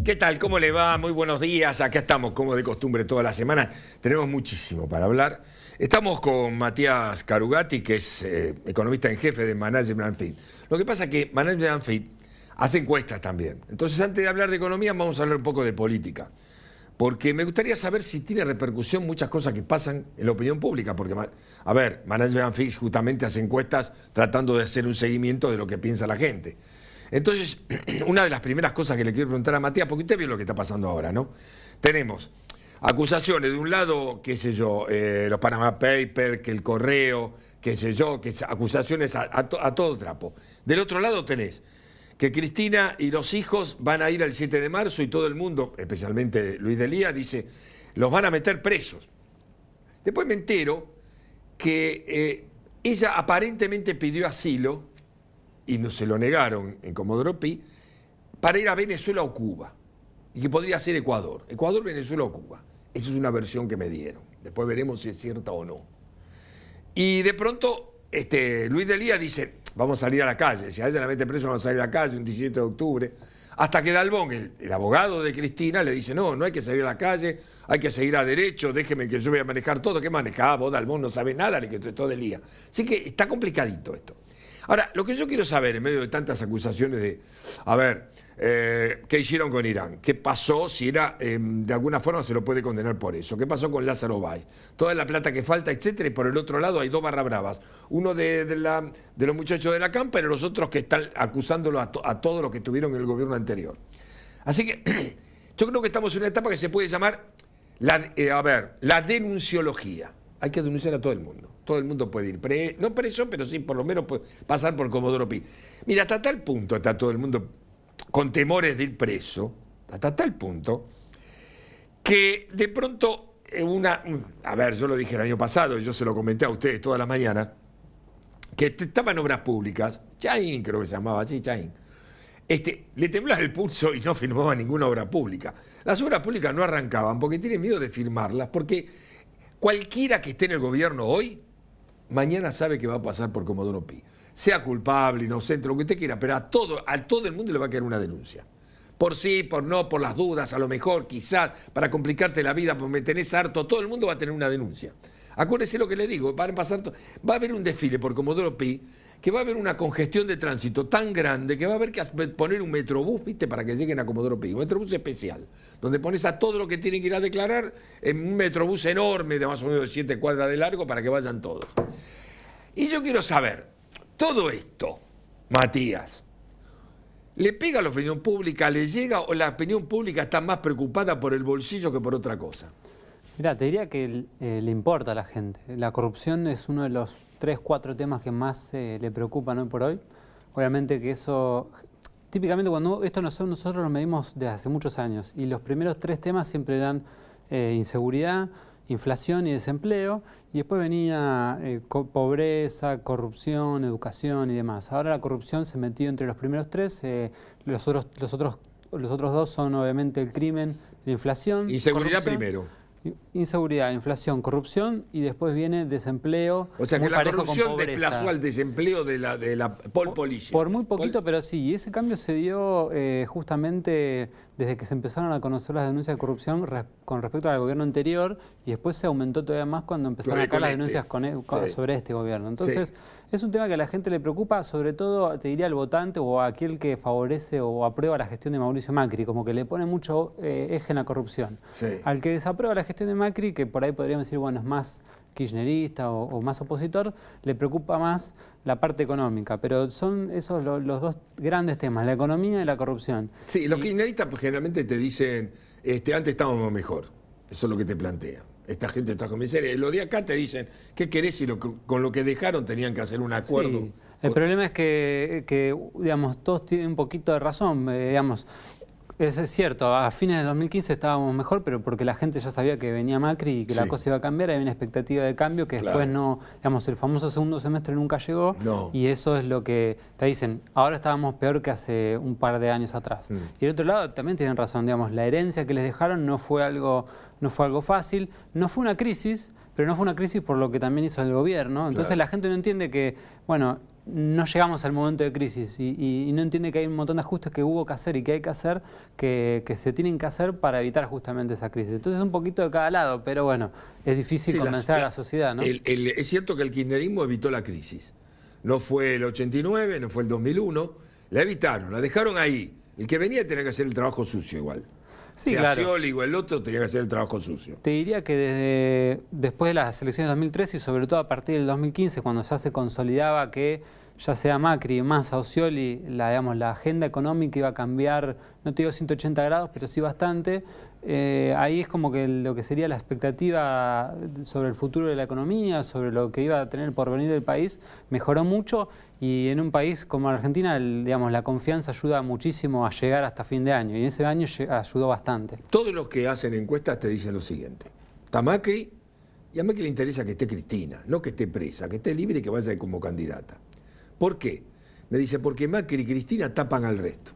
¿Qué tal? ¿Cómo le va? Muy buenos días. Acá estamos, como de costumbre, toda la semana. Tenemos muchísimo para hablar. Estamos con Matías Carugati, que es economista en jefe de Management Fit. Lo que pasa es que Management Fit hace encuestas también. Entonces, antes de hablar de economía, vamos a hablar un poco de política. Porque me gustaría saber si tiene repercusión muchas cosas que pasan en la opinión pública. Porque, a ver, Management Fit justamente hace encuestas tratando de hacer un seguimiento de lo que piensa la gente. Entonces, una de las primeras cosas que le quiero preguntar a Matías, porque usted vio lo que está pasando ahora, ¿no? Tenemos acusaciones de un lado, qué sé yo, los Panama Papers, que el correo, qué sé yo, que acusaciones a todo trapo. Del otro lado tenés que Cristina y los hijos van a ir al 7 de marzo y todo el mundo, especialmente Luis Delía, dice, los van a meter presos. Después me entero que ella aparentemente pidió asilo, y no se lo negaron en Comodoro Pi, para ir a Venezuela o Cuba, y que podría ser Ecuador. Ecuador, Venezuela o Cuba. Esa es una versión que me dieron. Después veremos si es cierta o no. Y de pronto, Luis Delía dice, vamos a salir a la calle. Si a ella la mete preso, vamos a salir a la calle un 17 de octubre. Hasta que Dalbón, el abogado de Cristina, le dice, no hay que salir a la calle, hay que seguir a derecho, déjeme que yo voy a manejar todo. ¿Qué manejaba vos, Dalbón? No sabe nada, le que todo el día. Así que está complicadito esto. Ahora, lo que yo quiero saber, en medio de tantas acusaciones de, a ver, ¿qué hicieron con Irán? ¿Qué pasó? Si era, de alguna forma se lo puede condenar por eso. ¿Qué pasó con Lázaro Báez? Toda la plata que falta, etcétera. Y por el otro lado hay dos barra bravas. Uno de los muchachos de la CAM, pero los otros que están acusándolo a todos los que tuvieron en el gobierno anterior. Así que yo creo que estamos en una etapa que se puede llamar, la denunciología. Hay que denunciar a todo el mundo. Todo el mundo puede ir, no preso, pero sí por lo menos puede pasar por Comodoro Pi. Mira, hasta tal punto está todo el mundo con temores de ir preso, hasta tal punto, que de pronto yo lo dije el año pasado, yo se lo comenté a ustedes todas las mañanas, que estaban obras públicas, Chaín creo que se llamaba así, Chaín, le temblaba el pulso y no firmaba ninguna obra pública. Las obras públicas no arrancaban porque tienen miedo de firmarlas, porque cualquiera que esté en el gobierno hoy, mañana sabe que va a pasar por Comodoro Pi. Sea culpable, inocente, lo que usted quiera, pero a todo el mundo le va a quedar una denuncia. Por sí, por no, por las dudas, a lo mejor, quizás, para complicarte la vida, porque me tenés harto, todo el mundo va a tener una denuncia. Acuérdese lo que le digo, va a haber un desfile por Comodoro Pi, que va a haber una congestión de tránsito tan grande que va a haber que poner un metrobús, ¿viste?, para que lleguen a Comodoro Pi, un metrobús especial, donde pones a todo lo que tienen que ir a declarar en un metrobús enorme de más o menos 7 cuadras de largo para que vayan todos. Y yo quiero saber, todo esto, Matías, ¿le pega a la opinión pública, le llega o la opinión pública está más preocupada por el bolsillo que por otra cosa? Mirá, te diría que le importa a la gente. La corrupción es uno de los 3, 4 temas que más le preocupan hoy por hoy. Obviamente que eso, típicamente cuando esto nosotros lo medimos desde hace muchos años y los primeros 3 temas siempre eran inseguridad, inflación y desempleo, y después venía pobreza, corrupción, educación y demás. Ahora la corrupción se metió entre los primeros 3, los otros 2 son obviamente el crimen, la inflación. Inseguridad primero. Inseguridad, inflación, corrupción y después viene desempleo. O sea que la corrupción desplazó al desempleo de la pole position. Por muy poquito, pero sí. Y ese cambio se dio justamente desde que se empezaron a conocer las denuncias de corrupción con respecto al gobierno anterior, y después se aumentó todavía más cuando empezaron acá las denuncias sobre este gobierno. Entonces, es un tema que a la gente le preocupa, sobre todo, te diría, al votante o a aquel que favorece o aprueba la gestión de Mauricio Macri, como que le pone mucho eje en la corrupción. Sí. Al que desaprueba la gestión de Macri, que por ahí podríamos decir, bueno, es más kirchnerista o más opositor, le preocupa más la parte económica, pero son esos los 2 grandes temas, la economía y la corrupción. Sí, los kirchneristas pues, generalmente te dicen, antes estábamos mejor, eso es lo que te plantean. Esta gente trajo miseria. Los de acá te dicen, ¿qué querés? Si con lo que dejaron tenían que hacer un acuerdo. Sí. El problema es que digamos, todos tienen un poquito de razón, digamos. Es cierto, a fines del 2015 estábamos mejor, pero porque la gente ya sabía que venía Macri y que la cosa iba a cambiar, había una expectativa de cambio que después no, digamos, el famoso segundo semestre nunca llegó, y eso es lo que te dicen, ahora estábamos peor que hace un par de años atrás. Y del otro lado también tienen razón, digamos, la herencia que les dejaron no fue algo fácil, no fue una crisis, pero no fue una crisis por lo que también hizo el gobierno. Entonces la gente no entiende que, bueno, no llegamos al momento de crisis y no entiende que hay un montón de ajustes que hubo que hacer y que hay que hacer, que se tienen que hacer para evitar justamente esa crisis. Entonces un poquito de cada lado, pero bueno, es difícil convencer a la sociedad, ¿no? Es cierto que el kirchnerismo evitó la crisis. No fue el 89, no fue el 2001, la evitaron, la dejaron ahí. El que venía tenía que hacer el trabajo sucio igual. Sí, claro. Scioli o el otro tenía que hacer el trabajo sucio. Te diría que después de las elecciones de 2013 y sobre todo a partir del 2015, cuando ya se consolidaba que ya sea Macri, Massa o Scioli, la agenda económica iba a cambiar, no te digo 180 grados, pero sí bastante. Ahí es como que lo que sería la expectativa sobre el futuro de la economía, sobre lo que iba a tener el porvenir del país, mejoró mucho y en un país como Argentina, la confianza ayuda muchísimo a llegar hasta fin de año y en ese año ayudó bastante. Todos los que hacen encuestas te dicen lo siguiente: está Macri y a Macri le interesa que esté Cristina, no que esté presa, que esté libre y que vaya como candidata. ¿Por qué? Me dice, porque Macri y Cristina tapan al resto.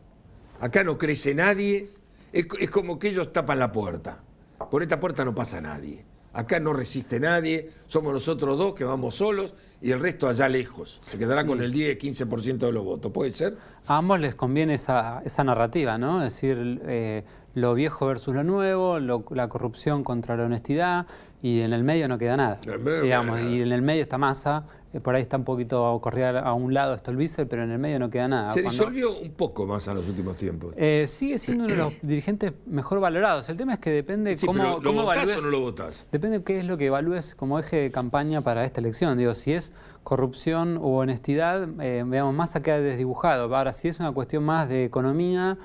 Acá no crece nadie, es como que ellos tapan la puerta. Por esta puerta no pasa nadie. Acá no resiste nadie, somos nosotros dos que vamos solos y el resto allá lejos. Se quedará con el 10-15% de los votos. ¿Puede ser? A ambos les conviene esa narrativa, ¿no? Es decir, lo viejo versus lo nuevo, la corrupción contra la honestidad, y en el medio no queda nada. Digamos, y en el medio está Massa, por ahí está un poquito corrida a un lado Stolbizer, pero en el medio no queda nada. Se disolvió un poco Massa en los últimos tiempos. Sigue siendo uno de los dirigentes mejor valorados. El tema es que depende cómo ¿lo votás evalúes, o no lo votás? Depende qué es lo que evalúes como eje de campaña para esta elección. Digo, si es corrupción u honestidad, veamos, Massa queda desdibujado. Ahora, si es una cuestión más de economía,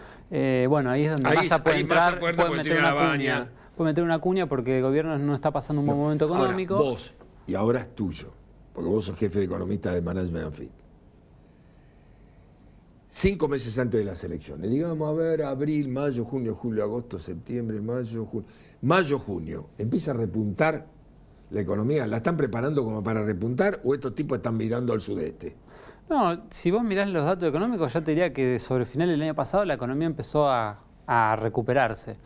bueno, ahí es donde Massa puede entrar, puede meter una cuña. Puede meter una cuña porque el gobierno no está pasando un buen momento económico. Ahora, vos, y ahora es tuyo, porque vos sos jefe de economista de Management and Fit. 5 meses antes de las elecciones, digamos, a ver, abril, mayo, junio, julio, agosto, septiembre, mayo, junio. Mayo, junio, ¿empieza a repuntar la economía? ¿La están preparando como para repuntar o estos tipos están mirando al sudeste? No, si vos mirás los datos económicos, ya te diría que sobre el final del año pasado la economía empezó a recuperarse.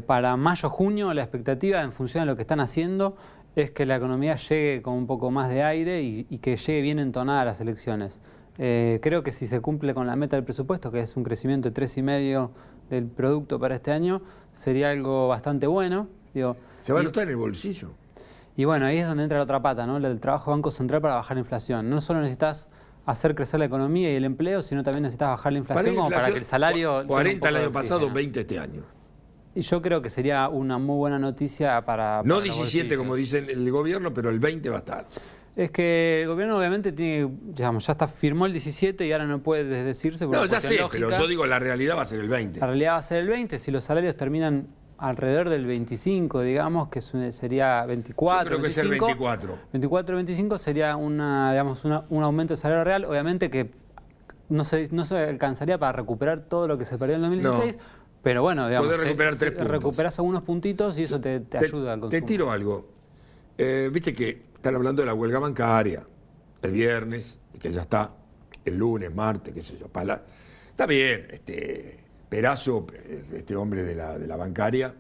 Para mayo, junio, la expectativa en función de lo que están haciendo es que la economía llegue con un poco más de aire y que llegue bien entonada a las elecciones. Creo que si se cumple con la meta del presupuesto, que es un crecimiento de 3,5% del producto para este año, sería algo bastante bueno. Digo, ¿se va a notar en el bolsillo? Y bueno, ahí es donde entra la otra pata, ¿no? El trabajo del Banco Central para bajar la inflación. No solo necesitas hacer crecer la economía y el empleo, sino también necesitas bajar la inflación para que el salario... 40 el año pasado, 20 este año. Y yo creo que sería una muy buena noticia para... No 17 como dice el gobierno, pero el 20 va a estar. Es que el gobierno obviamente tiene, digamos, ya firmó el 17 y ahora no puede desdecirse. No, ya sé, lógica, pero yo digo la realidad va a ser el 20. La realidad va a ser el 20, si los salarios terminan alrededor del 25, digamos, que sería 24, yo creo 25. Que es el 24. 24, 25 sería un aumento de salario real, obviamente que no se alcanzaría para recuperar todo lo que se perdió en 2016. No. Pero bueno, digamos, podés recuperar 3 puntos. Recuperás algunos puntitos y eso te ayuda al consumo. Te tiro algo. Viste que están hablando de la huelga bancaria el viernes, que ya está, el lunes, martes, qué sé yo. Está bien, Perazo, este hombre de la bancaria.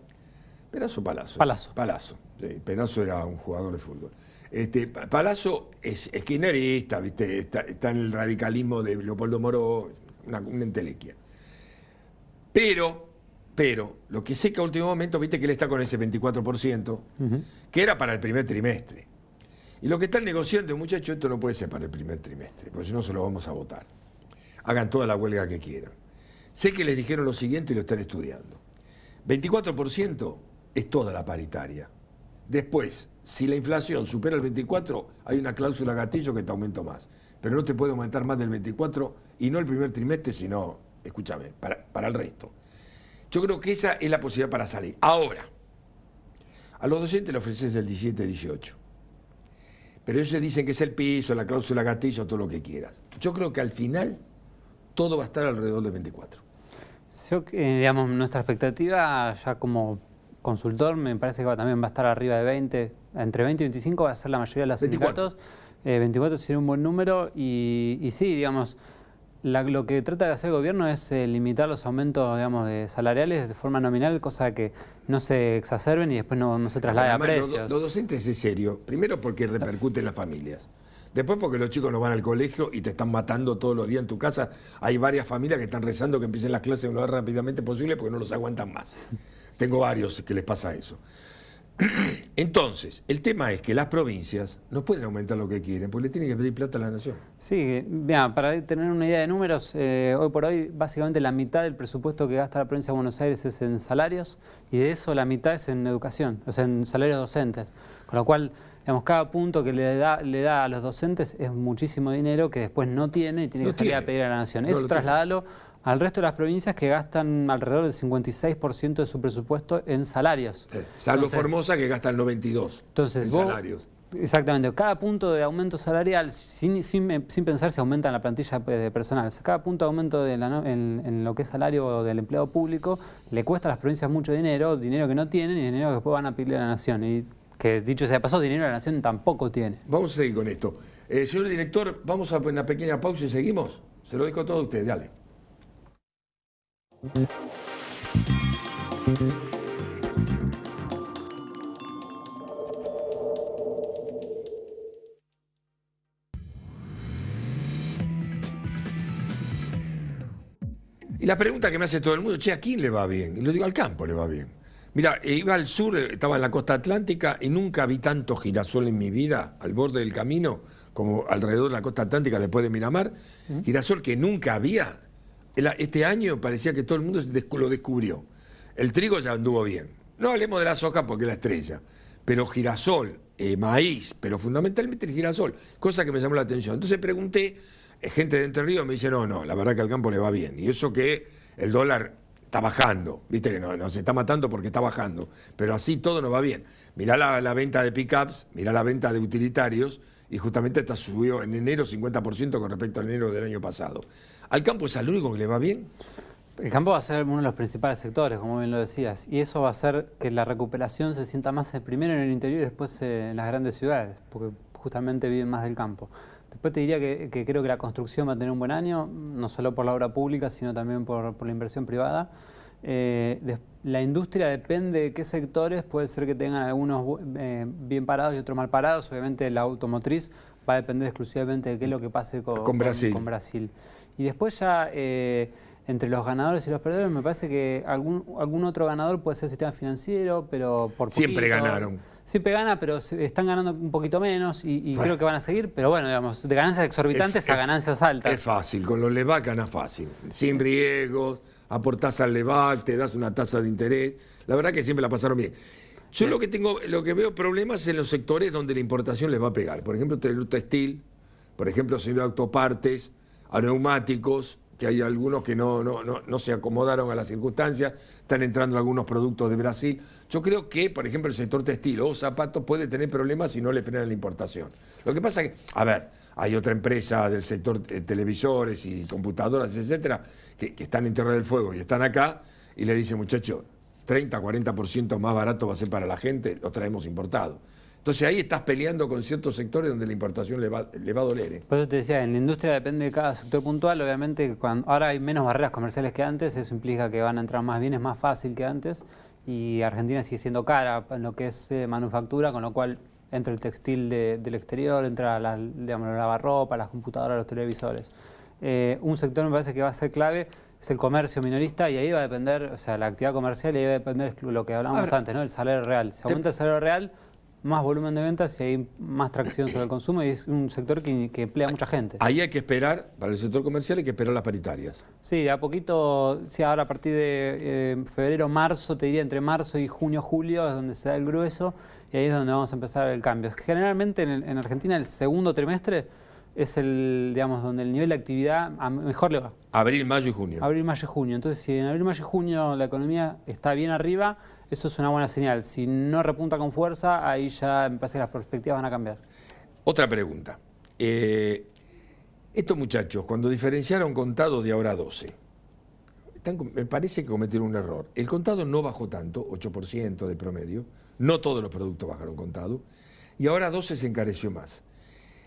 ¿Perazo o Palazzo? Palazzo. Palazzo. Sí, Perazo era un jugador de fútbol. Palazzo es kirchnerista, ¿viste? Está en el radicalismo de Leopoldo Moro, una entelequia. Pero, lo que sé que a último momento, viste que él está con ese 24%, que era para el primer trimestre. Y lo que están negociando, muchachos, esto no puede ser para el primer trimestre, porque si no se lo vamos a votar. Hagan toda la huelga que quieran. Sé que les dijeron lo siguiente y lo están estudiando. 24% es toda la paritaria. Después, si la inflación supera el 24%, hay una cláusula gatillo que te aumenta más. Pero no te puede aumentar más del 24% y no el primer trimestre, sino, escúchame, para el resto. Yo creo que esa es la posibilidad para salir. Ahora, a los docentes le ofreces el 17-18. Pero ellos dicen que es el piso, la cláusula gatillo, todo lo que quieras. Yo creo que al final todo va a estar alrededor del 24. Yo, digamos, nuestra expectativa ya como consultor me parece que también va a estar arriba de 20. Entre 20 y 25 va a ser la mayoría de los 24. sindicatos. 24 sería un buen número y sí, digamos, lo que trata de hacer el gobierno es limitar los aumentos, digamos, de salariales de forma nominal, cosa que no se exacerben y después no se traslade a precios. Los docentes es serio. Primero porque repercute en las familias. Después porque los chicos no van al colegio y te están matando todos los días en tu casa. Hay varias familias que están rezando que empiecen las clases lo más rápidamente posible porque no los aguantan más. Tengo varios que les pasa eso. Entonces, el tema es que las provincias no pueden aumentar lo que quieren porque le tienen que pedir plata a la nación. Sí, mira, para tener una idea de números, hoy por hoy básicamente la mitad del presupuesto que gasta la provincia de Buenos Aires es en salarios y de eso la mitad es en educación, o sea, en salarios docentes. Con lo cual, digamos, cada punto que le da a los docentes es muchísimo dinero que después no tiene y tiene que salir a pedir a la nación. Eso trasladalo al resto de las provincias que gastan alrededor del 56% de su presupuesto en salarios. Sí. Salvo Formosa, que gasta el 92% en salarios. Exactamente. Cada punto de aumento salarial, sin pensar si aumenta en la plantilla de personal, cada punto de aumento en lo que es salario del empleado público, le cuesta a las provincias mucho dinero que no tienen y dinero que después van a pedirle a la nación. Y que dicho sea de paso, dinero a la nación tampoco tiene. Vamos a seguir con esto. Señor director, vamos a una pequeña pausa y seguimos. Se lo dejo todo a usted, dale. Y la pregunta que me hace todo el mundo, che, ¿a quién le va bien? Y lo digo, al campo le va bien. Mira, iba al sur, estaba en la costa atlántica y nunca vi tanto girasol en mi vida al borde del camino como alrededor de la costa atlántica después de Miramar. Girasol que nunca había. Este año parecía que todo el mundo lo descubrió. El trigo ya anduvo bien. No hablemos de la soja porque es la estrella. Pero girasol, maíz, pero fundamentalmente el girasol, cosa que me llamó la atención. Entonces pregunté, gente de Entre Ríos me dice, no, la verdad que al campo le va bien. Y eso que el dólar está bajando, viste que no se está matando porque está bajando, pero así todo nos va bien. Mirá la venta de pickups, mirá la venta de utilitarios, y justamente está subió en enero 50% con respecto al enero del año pasado. ¿Al campo es al único que le va bien? El campo va a ser uno de los principales sectores, como bien lo decías, y eso va a hacer que la recuperación se sienta más primero en el interior y después en las grandes ciudades, porque justamente viven más del campo. Después te diría que creo que la construcción va a tener un buen año, no solo por la obra pública, sino también por la inversión privada. La industria depende de qué sectores, puede ser que tengan algunos bien parados y otros mal parados. Obviamente la automotriz va a depender exclusivamente de qué es lo que pase con Brasil. Y después ya entre los ganadores y los perdedores me parece que algún otro ganador puede ser el sistema financiero, pero por poquito. Siempre ganaron. Siempre gana, pero están ganando un poquito menos y creo que van a seguir, pero bueno, digamos, de ganancias exorbitantes a ganancias altas. Es fácil, con los LEVAC ganas fácil, sin riesgos, aportás al LEVAC, te das una tasa de interés, la verdad que siempre la pasaron bien. Yo lo que veo problemas es en los sectores donde la importación les va a pegar, por ejemplo, el textil, por ejemplo, autopartes, a neumáticos, que hay algunos que no se acomodaron a las circunstancias, están entrando algunos productos de Brasil. Yo creo que, por ejemplo, el sector textil o zapatos puede tener problemas si no le frenan la importación. Lo que pasa es que, a ver, hay otra empresa del sector televisores y computadoras, etcétera, que están en Tierra del Fuego y están acá y le dicen, muchachos, 30-40% más barato va a ser para la gente, lo traemos importado. Entonces ahí estás peleando con ciertos sectores donde la importación le va a doler. Por eso te decía, en la industria depende de cada sector puntual. Obviamente, ahora hay menos barreras comerciales que antes, eso implica que van a entrar más bienes más fácil que antes. Y Argentina sigue siendo cara en lo que es manufactura, con lo cual entra el textil del exterior, entra la lavarropa, las computadoras, los televisores. Un sector me parece que va a ser clave es el comercio minorista y ahí va a depender, o sea, la actividad comercial y ahí va a depender lo que hablábamos antes, ¿no? El salario real. Si aumenta el salario real, más volumen de ventas y hay más tracción sobre el consumo y es un sector que emplea mucha gente. Ahí hay que esperar, para el sector comercial hay que esperar las paritarias. Sí, de a poquito, sí, ahora a partir de febrero, marzo, te diría entre marzo y junio, julio es donde se da el grueso y ahí es donde vamos a empezar el cambio. Generalmente en Argentina el segundo trimestre es donde el nivel de actividad mejor le va. Abril, mayo y junio. Abril, mayo y junio. Entonces, si en abril, mayo y junio la economía está bien arriba, eso es una buena señal. Si no repunta con fuerza, ahí ya me parece que las perspectivas van a cambiar. Otra pregunta. Estos muchachos, cuando diferenciaron contado de ahora 12, me parece que cometieron un error. El contado no bajó tanto, 8% de promedio. No todos los productos bajaron contado. Y ahora 12 se encareció más.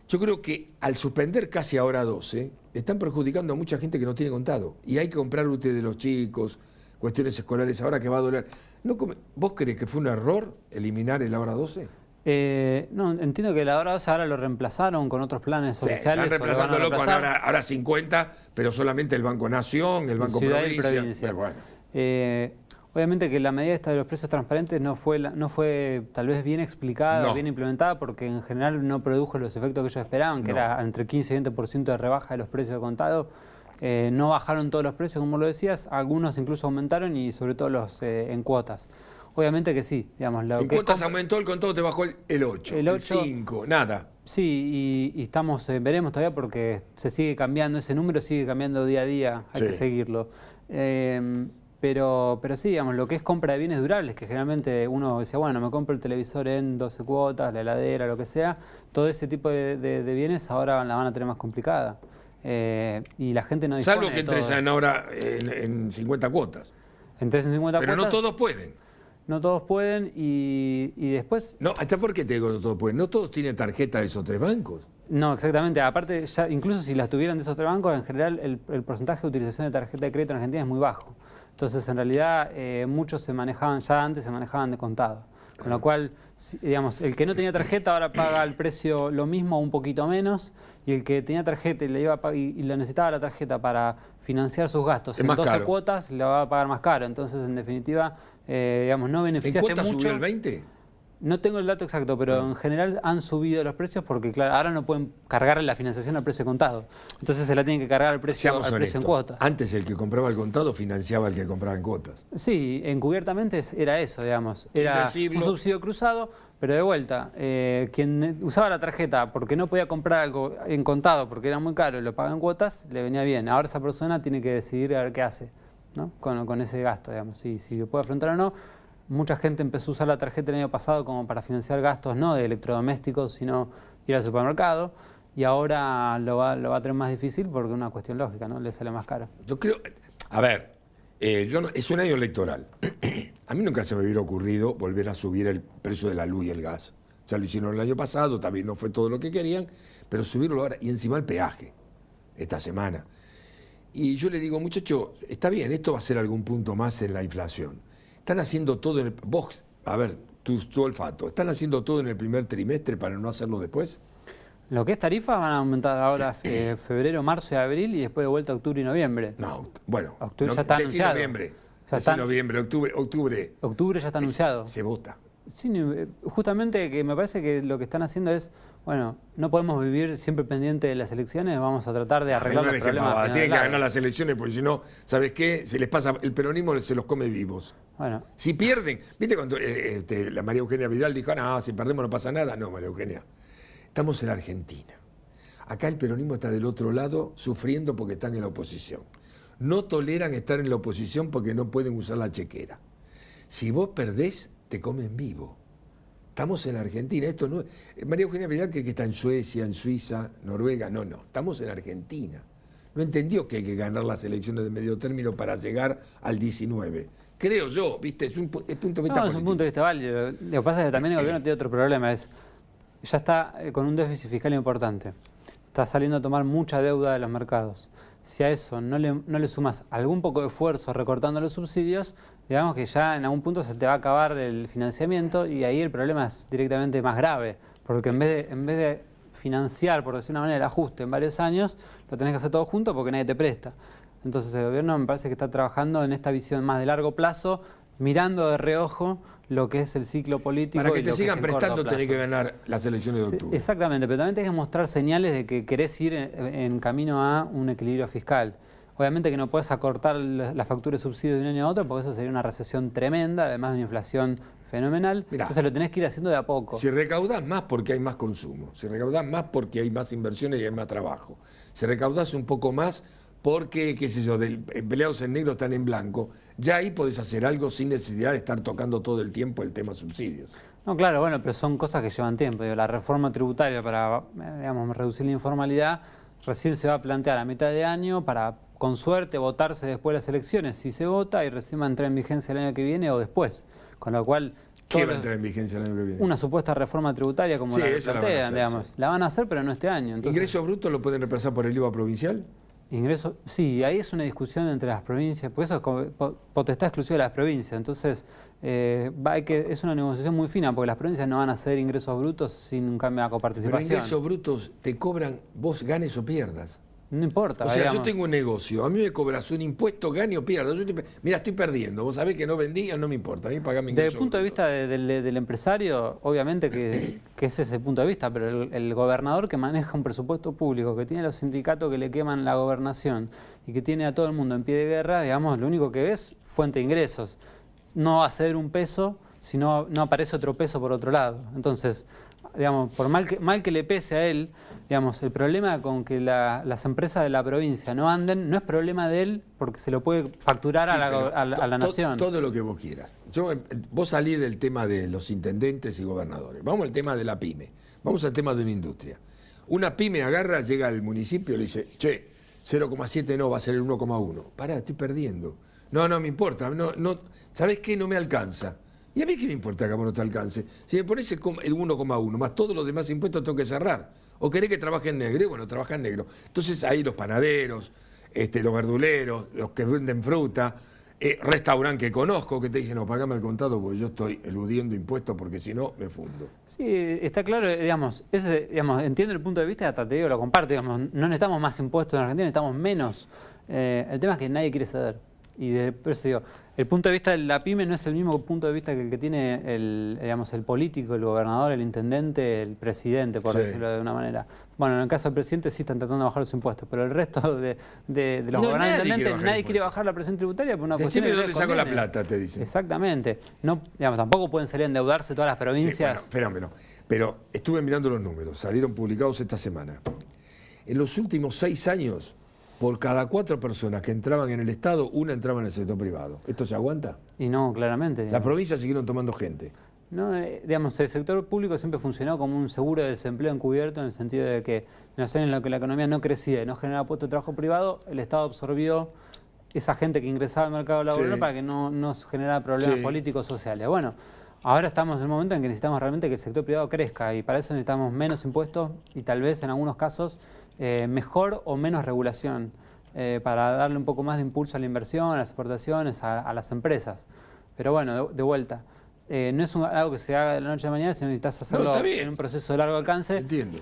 Yo creo que al suspender casi ahora 12, están perjudicando a mucha gente que no tiene contado. Y hay que comprar útiles de los chicos, cuestiones escolares ahora que va a doler. ¿Vos crees que fue un error eliminar el ahora 12? No, entiendo que la hora 12 ahora lo reemplazaron con otros planes Sí, sociales. están reemplazándolo con ahora 50, pero solamente el Banco Nación, el Banco Ciudad y Provincia. provincia. Bueno. Obviamente que la medida esta de los precios transparentes no fue tal vez bien explicada, bien implementada, porque en general no produjo los efectos que ellos esperaban, que era entre 15 y 20% de rebaja de los precios de contado. No bajaron todos los precios, como lo decías, algunos incluso aumentaron y sobre todo los en cuotas. Obviamente que sí, digamos. En cuotas aumentó, el contado te bajó el 8, el 5, nada. Sí, y estamos, veremos todavía porque se sigue cambiando, ese número sigue cambiando día a día, hay que seguirlo. Pero sí, digamos, lo que es compra de bienes durables, que generalmente uno decía, bueno, me compro el televisor en 12 cuotas, la heladera, lo que sea, todo ese tipo de bienes ahora la van a tener más complicada. Y la gente no dispone Salvo que entres ahora en 50 cuotas. Entres en 50 pero cuotas. No todos pueden. No todos pueden y después... No, ¿hasta por qué te digo no todos pueden? No todos tienen tarjeta de esos 3 bancos. No, exactamente. Aparte, ya, incluso si las tuvieran de esos 3 bancos, en general el porcentaje de utilización de tarjeta de crédito en Argentina es muy bajo. Entonces, en realidad, muchos se manejaban, ya antes se manejaban de contado. Con lo cual, digamos, el que no tenía tarjeta ahora paga el precio lo mismo o un poquito menos, y el que tenía tarjeta y le necesitaba la tarjeta para financiar sus gastos en 12 cuotas, la va a pagar más caro. Entonces, en definitiva, digamos, no beneficiaste mucho. ¿En cuotas subió el 20? No tengo el dato exacto, pero en general han subido los precios porque, claro, ahora no pueden cargarle la financiación al precio de contado. Entonces se la tienen que cargar al precio en cuotas. Antes el que compraba el contado financiaba al que compraba en cuotas. Sí, encubiertamente era eso, digamos. Era un subsidio cruzado, pero de vuelta, quien usaba la tarjeta porque no podía comprar algo en contado porque era muy caro y lo pagaba en cuotas, le venía bien. Ahora esa persona tiene que decidir a ver qué hace, ¿no? con ese gasto, digamos, si lo puede afrontar o no. Mucha gente empezó a usar la tarjeta el año pasado como para financiar gastos no de electrodomésticos, sino ir al supermercado. Y ahora lo va a tener más difícil porque es una cuestión lógica, ¿no? Le sale más caro. Yo creo... A ver, es un año electoral. A mí nunca se me hubiera ocurrido volver a subir el precio de la luz y el gas. Ya lo hicieron el año pasado, también no fue todo lo que querían, pero subirlo ahora. Y encima el peaje, esta semana. Y yo le digo, muchachos, está bien, esto va a ser algún punto más en la inflación. Están haciendo todo en el... Vos, a ver, tu olfato, ¿están haciendo todo en el primer trimestre para no hacerlo después? Lo que es tarifas van a aumentar ahora febrero, marzo y abril y después de vuelta octubre y noviembre. No, bueno. Octubre ya está anunciado. Noviembre. Noviembre, octubre. Octubre ya está anunciado. Se vota. Sí, justamente que me parece que lo que están haciendo es, bueno, no podemos vivir siempre pendiente de las elecciones, vamos a tratar de arreglar los problemas. Tienen que ganar las elecciones porque si no, ¿sabes qué? Se les pasa, el peronismo se los come vivos. Bueno. Si pierden, ¿viste cuando la María Eugenia Vidal dijo, no, si perdemos no pasa nada? No, María Eugenia, estamos en Argentina. Acá el peronismo está del otro lado sufriendo porque están en la oposición. No toleran estar en la oposición porque no pueden usar la chequera. Si vos perdés, te comen vivo. Estamos en Argentina, esto no es... María Eugenia Vidal cree que está en Suecia, en Suiza, Noruega, no, estamos en Argentina. No entendió que hay que ganar las elecciones de medio término para llegar al 19. Creo yo, ¿viste? Es punto de vista político. Es un punto de vista válido. Lo que pasa es que también el gobierno tiene otro problema, ya está con un déficit fiscal importante. Está saliendo a tomar mucha deuda de los mercados. Si a eso no le sumas algún poco de esfuerzo recortando los subsidios, digamos que ya en algún punto se te va a acabar el financiamiento y ahí el problema es directamente más grave, porque en vez de financiar, por decir una manera, el ajuste en varios años, lo tenés que hacer todo junto porque nadie te presta. Entonces el gobierno me parece que está trabajando en esta visión más de largo plazo, mirando de reojo lo que es el ciclo político. Para que te sigan prestando tenés que ganar las elecciones de octubre. Exactamente, pero también tenés que mostrar señales de que querés ir en camino a un equilibrio fiscal. Obviamente que no puedes acortar la factura de subsidio de un año a otro porque eso sería una recesión tremenda, además de una inflación fenomenal. Mirá, entonces lo tenés que ir haciendo de a poco. Si recaudás más porque hay más consumo, si recaudás más porque hay más inversiones y hay más trabajo, si recaudás un poco más porque, qué sé yo, peleados en negro están en blanco, ya ahí podés hacer algo sin necesidad de estar tocando todo el tiempo el tema subsidios. No, claro, bueno, pero son cosas que llevan tiempo. La reforma tributaria para, digamos, reducir la informalidad recién se va a plantear a mitad de año para, con suerte, votarse después de las elecciones. Si se vota y recién va a entrar en vigencia el año que viene o después. Con lo cual... ¿Qué va a entrar en vigencia el año que viene? Una supuesta reforma tributaria como la plantean, digamos. La van a hacer, pero no este año. Entonces, ¿ingresos brutos lo pueden reemplazar por el IVA provincial? Ingresos, sí, ahí es una discusión entre las provincias, porque eso es potestad exclusiva de las provincias. Entonces, es una negociación muy fina, porque las provincias no van a hacer ingresos brutos sin un cambio de coparticipación. Pero ingresos brutos te cobran, vos ganes o pierdas. No importa. O sea, digamos, yo tengo un negocio, a mí me cobras un impuesto, gane o pierda. Mira, estoy perdiendo, vos sabés que no vendía, no me importa, a mí pagame ingresos. Desde el punto de vista del empresario, obviamente que ese es el punto de vista, pero el gobernador que maneja un presupuesto público, que tiene los sindicatos que le queman la gobernación y que tiene a todo el mundo en pie de guerra, digamos, lo único que ve es fuente de ingresos. No va a ceder un peso, sino no aparece otro peso por otro lado. Entonces, digamos, por mal que le pese a él, digamos, el problema con que las empresas de la provincia no anden no es problema de él porque se lo puede facturar a la nación. Todo lo que vos quieras. Vos salís del tema de los intendentes y gobernadores. Vamos al tema de la pyme. Vamos al tema de una industria. Una pyme agarra, llega al municipio y le dice, che, 0,7 no, va a ser el 1,1. Pará, estoy perdiendo. No me importa. No, ¿sabés qué? No me alcanza. ¿Y a mí qué me importa que a vos no te alcance? Si me pones el 1,1 más todos los demás impuestos, tengo que cerrar. ¿O querés que trabaje en negro? Y bueno, trabaja en negro. Entonces ahí los panaderos, los verduleros, los que venden fruta, restaurante que conozco, que te dicen, no, pagame el contado porque yo estoy eludiendo impuestos porque si no me fundo. Sí, está claro, digamos, entiendo el punto de vista y hasta te digo, lo comparto, digamos, no necesitamos más impuestos en Argentina, necesitamos menos. El tema es que nadie quiere ceder. Y por eso digo, el punto de vista de la pyme no es el mismo punto de vista que el que tiene el político, el gobernador, el intendente, el presidente, por decirlo de una manera. Bueno, en el caso del presidente sí están tratando de bajar los impuestos, pero el resto de los gobernadores intendentes, nadie quiere bajar la presión tributaria por una cuestión de dónde saco la plata, te dicen. Exactamente. No, digamos, tampoco pueden salir a endeudarse todas las provincias. Sí, bueno, fenómeno. Pero estuve mirando los números, salieron publicados esta semana. En los últimos 6 años, por cada 4 personas que entraban en el Estado, una entraba en el sector privado. ¿Esto se aguanta? Y no, claramente. Las provincias siguieron tomando gente. No, digamos, el sector público siempre funcionó como un seguro de desempleo encubierto, en el sentido de que en los años en los que la economía no crecía y no generaba puestos de trabajo privado, el Estado absorbió esa gente que ingresaba al mercado laboral para que no generara problemas políticos, sociales. Bueno, ahora estamos en el momento en que necesitamos realmente que el sector privado crezca y para eso necesitamos menos impuestos y tal vez en algunos casos mejor o menos regulación para darle un poco más de impulso a la inversión, a las exportaciones, a las empresas. Pero bueno, de vuelta, no es algo que se haga de la noche a la mañana, sino necesitas hacerlo en un proceso de largo alcance. Entiendo.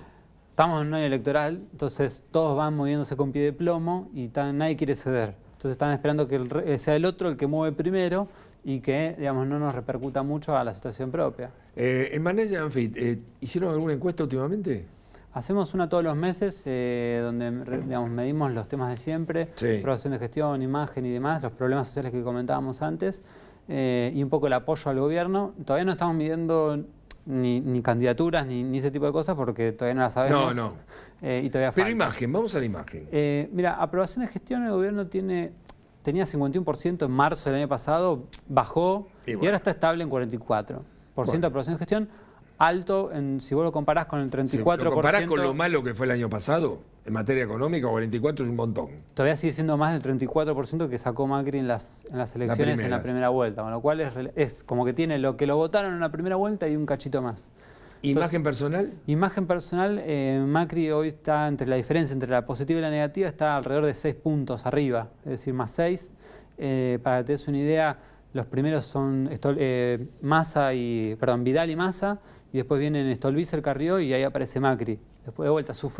Estamos en un año electoral, entonces todos van moviéndose con pie de plomo y nadie quiere ceder. Entonces están esperando que sea el otro el que mueve primero y que, digamos, no nos repercuta mucho a la situación propia. En Management Unfit, ¿hicieron alguna encuesta últimamente? Hacemos una todos los meses donde digamos, medimos los temas de siempre, aprobación de gestión, imagen y demás, los problemas sociales que comentábamos antes y un poco el apoyo al gobierno. Todavía no estamos midiendo ni candidaturas ni ese tipo de cosas porque todavía no las sabemos. No. Y todavía Pero falta. imagen, vamos a la imagen. Mira, aprobación de gestión el gobierno tenía 51% en marzo del año pasado, bajó y ahora está estable en 44% de aprobación de gestión. Alto, si vos lo comparás con el 34%. ¿Lo comparás con lo malo que fue el año pasado en materia económica? 44 es un montón. Todavía sigue siendo más del 34% que sacó Macri en las elecciones en la primera vuelta, con lo cual es como que tiene lo que lo votaron en la primera vuelta y un cachito más. ¿Imagen personal? Imagen personal, Macri hoy está la diferencia entre la positiva y la negativa está alrededor de 6 puntos arriba, es decir, más 6. Para que te des una idea, los primeros son Vidal y Massa, y después vienen Stolbizer, Carrió y ahí aparece Macri. Después de vuelta, su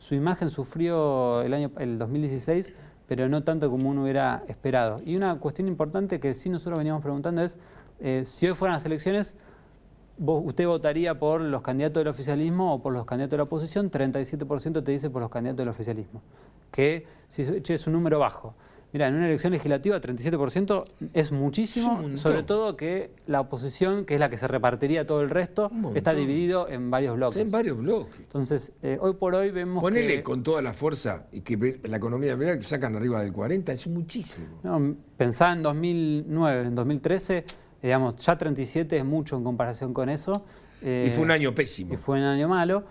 imagen sufrió el 2016, pero no tanto como uno hubiera esperado. Y una cuestión importante que sí nosotros veníamos preguntando es, si hoy fueran las elecciones, ¿usted votaría por los candidatos del oficialismo o por los candidatos de la oposición? 37% te dice por los candidatos del oficialismo, que es un número bajo. Mira, en una elección legislativa 37% es muchísimo, sobre todo que la oposición, que es la que se repartiría todo el resto, está dividido en varios bloques. En varios bloques. Entonces, hoy por hoy vemos Ponele con toda la fuerza y que la economía, mirá que sacan arriba del 40, es muchísimo. No, pensá en 2009, en 2013, digamos, ya 37 es mucho en comparación con eso. Y fue un año pésimo. Y fue un año malo.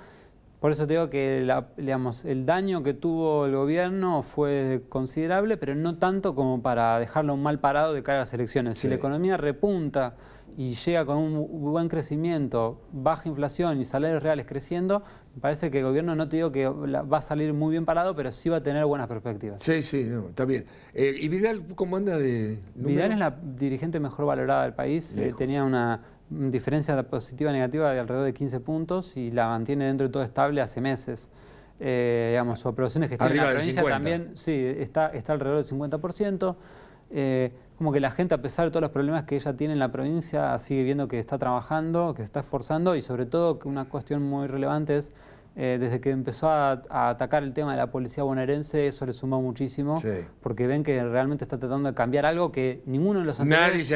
Por eso te digo que digamos, el daño que tuvo el gobierno fue considerable, pero no tanto como para dejarlo mal parado de cara a las elecciones. Si la economía repunta y llega con un buen crecimiento, baja inflación y salarios reales creciendo, me parece que el gobierno, no te digo que va a salir muy bien parado, pero sí va a tener buenas perspectivas. Sí, sí, no, está bien. ¿Y Vidal cómo anda de número? Vidal es la dirigente mejor valorada del país. Tenía una diferencia positiva-negativa de alrededor de 15 puntos y la mantiene dentro de todo estable hace meses. Digamos, su aprobación de gestión en la provincia también está alrededor del 50%. Como que la gente, a pesar de todos los problemas que ella tiene en la provincia, sigue viendo que está trabajando, que se está esforzando y sobre todo que una cuestión muy relevante es desde que empezó a atacar el tema de la policía bonaerense, eso le sumó muchísimo, porque ven que realmente está tratando de cambiar algo que ninguno de los anteriores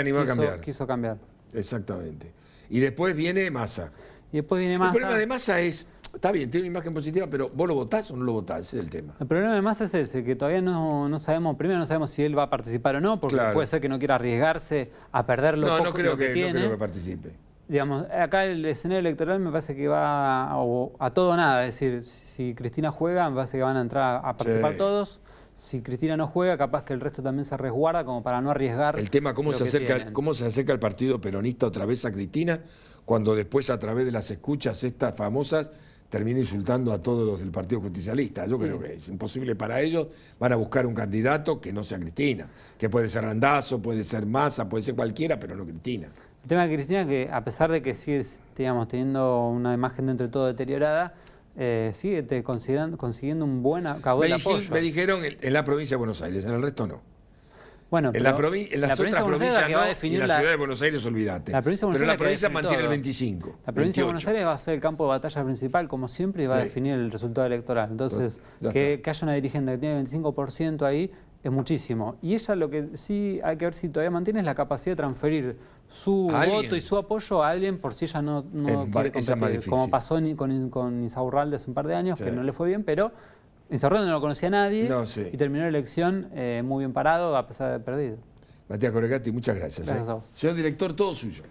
quiso cambiar. Exactamente. Y después viene Massa. Y después viene Massa. El problema de Massa es, está bien, tiene una imagen positiva, pero ¿vos lo votás o no lo votás? Ese es el tema. El problema de Massa es ese, que todavía no sabemos, primero no sabemos si él va a participar o no, porque puede ser que no quiera arriesgarse a perder lo poco que tiene. No creo que participe. Digamos, acá el escenario electoral me parece que va a todo o nada, es decir, si Cristina juega, me parece que van a entrar a participar todos. Si Cristina no juega, capaz que el resto también se resguarda como para no arriesgar. El tema, cómo se acerca el partido peronista otra vez a Cristina, cuando después a través de las escuchas estas famosas termina insultando a todos los del Partido Justicialista. Yo creo que es imposible para ellos. Van a buscar un candidato que no sea Cristina, que puede ser Randazzo, puede ser Massa, puede ser cualquiera, pero no Cristina. El tema de Cristina, que a pesar de que sigue, digamos, teniendo una imagen dentro de todo deteriorada, sigue consiguiendo un buen caudal de apoyo. Me dijeron en la provincia de Buenos Aires, en el resto no. Bueno, en las otras provincias no, y en la ciudad de Buenos Aires olvídate. Pero en la provincia mantiene el 25. La provincia de Buenos Aires va a ser el campo de batalla principal, como siempre, y va a definir el resultado electoral. Entonces, que haya una dirigente que tiene el 25% ahí es muchísimo. Y ella lo que sí hay que ver si todavía mantiene es la capacidad de transferir su voto y su apoyo a alguien por si ella no quiere competir. Como pasó con Insaurralde hace un par de años, que no le fue bien, pero Insaurralde no lo conocía a nadie y terminó la elección muy bien parado a pesar de haber perdido. Matías Carughati, muchas gracias. Gracias a vos. Señor director, todo suyo.